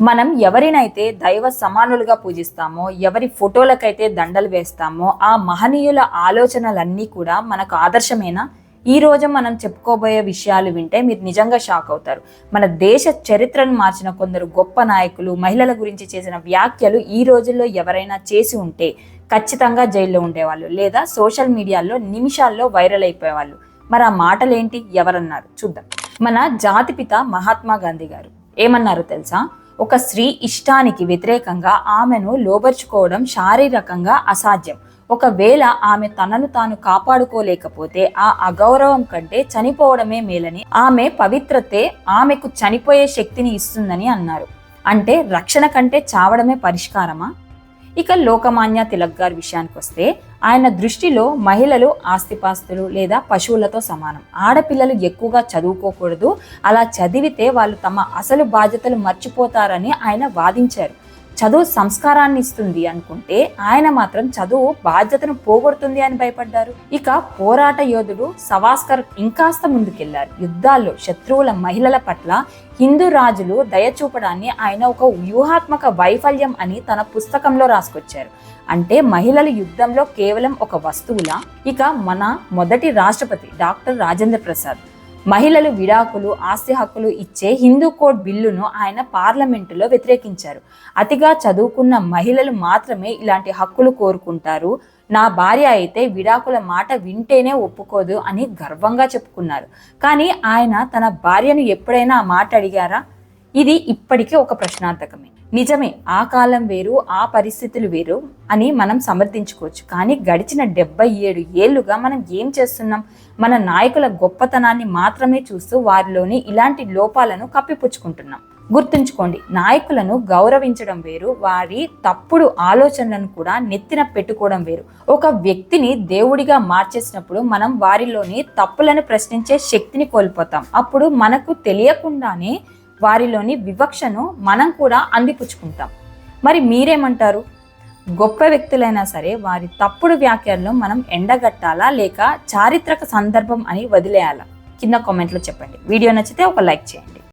మనం ఎవరినైతే దైవ సమానులుగా పూజిస్తామో, ఎవరి ఫోటోలకైతే దండలు వేస్తామో, ఆ మహనీయుల ఆలోచనలన్నీ కూడా మనకు ఆదర్శమేనా? ఈ రోజు మనం చెప్పుకోబోయే విషయాలు వింటే మీరు నిజంగా షాక్ అవుతారు. మన దేశ చరిత్రను మార్చిన కొందరు గొప్ప నాయకులు, మహిళల గురించి చేసిన వ్యాఖ్యలు ఈ రోజుల్లో ఎవరైనా చేసి ఉంటే ఖచ్చితంగా జైల్లో ఉండేవాళ్ళు, లేదా సోషల్ మీడియాలో నిమిషాల్లో వైరల్ అయిపోయేవాళ్ళు. మరి ఆ మాటలేంటి, ఎవరన్నారు చూద్దాం. మన జాతిపిత మహాత్మా గాంధీ గారు ఏమన్నారు తెలుసా? ఒక స్త్రీ ఇష్టానికి వ్యతిరేకంగా ఆమెను లోబర్చుకోవడం శారీరకంగా అసాధ్యం. ఒకవేళ ఆమె తనను తాను కాపాడుకోలేకపోతే ఆ అగౌరవం కంటే చనిపోవడమే మేలని, ఆమె పవిత్రతే ఆమెకు చనిపోయే శక్తిని ఇస్తుందని అన్నారు. అంటే రక్షణ కంటే చావడమే పరిష్కారమా? ఇక లోకమాన్య తిలక్ గారి విషయానికి వస్తే, ఆయన దృష్టిలో మహిళలు ఆస్తిపాస్తులు లేదా పశువులతో సమానం. ఆడపిల్లలు ఎక్కువగా చదువుకోకూడదు, అలా చదివితే వాళ్ళు తమ అసలు బాధ్యతలు మర్చిపోతారని ఆయన వాదించారు. చదువు సంస్కారాన్ని ఇస్తుంది అనుకుంటే ఆయన మాత్రం చదువు బాధ్యతను పోగొడుతుంది అని భయపడ్డారు. ఇక పోరాట యోధుడు సవాస్కర్ ఇంకాస్త ముందుకెళ్లారు. యుద్ధాల్లో శత్రువుల మహిళల పట్ల హిందూ రాజులు దయచూపడాన్ని ఆయన ఒక వ్యూహాత్మక వైఫల్యం అని తన పుస్తకంలో రాసుకొచ్చారు. అంటే మహిళలు యుద్ధంలో కేవలం ఒక వస్తువులా? ఇక మన మొదటి రాష్ట్రపతి డాక్టర్ రాజేంద్ర ప్రసాద్ మహిళలు విడాకులు, ఆస్తి హక్కులు ఇచ్చే హిందూ కోడ్ బిల్లును ఆయన పార్లమెంటులో వ్యతిరేకించారు. అతిగా చదువుకున్న మహిళలు మాత్రమే ఇలాంటి హక్కులు కోరుకుంటారు, నా భార్య అయితే విడాకుల మాట వింటేనే ఒప్పుకోదు అని గర్వంగా చెప్పుకున్నారు. కానీ ఆయన తన భార్యను ఎప్పుడైనా ఆ మాట అడిగారా? ఇది ఇప్పటికే ఒక ప్రశ్నార్థకమే. నిజమే, ఆ కాలం వేరు, ఆ పరిస్థితులు వేరు అని మనం సమర్థించుకోవచ్చు. కానీ గడిచిన 77 ఏళ్లుగా మనం ఏం చేస్తున్నాం? మన నాయకుల గొప్పతనాన్ని మాత్రమే చూస్తూ వారిలోని ఇలాంటి లోపాలను కప్పిపుచ్చుకుంటున్నాం. గుర్తుంచుకోండి, నాయకులను గౌరవించడం వేరు, వారి తప్పుడు ఆలోచనలను కూడా నెత్తిన పెట్టుకోవడం వేరు. ఒక వ్యక్తిని దేవుడిగా మార్చేసినప్పుడు మనం వారిలోని తప్పులను ప్రశ్నించే శక్తిని కోల్పోతాం. అప్పుడు మనకు తెలియకుండానే వారిలోని వివక్షను మనం కూడా అందిపుచ్చుకుంటాం. మరి మీరేమంటారు? గొప్ప వ్యక్తులైనా సరే వారి తప్పుడు వ్యాఖ్యలను మనం ఎండగట్టాలా, లేక చారిత్రక సందర్భం అని వదిలేయాలా? కింద కామెంట్లో చెప్పండి. వీడియో నచ్చితే ఒక లైక్ చేయండి.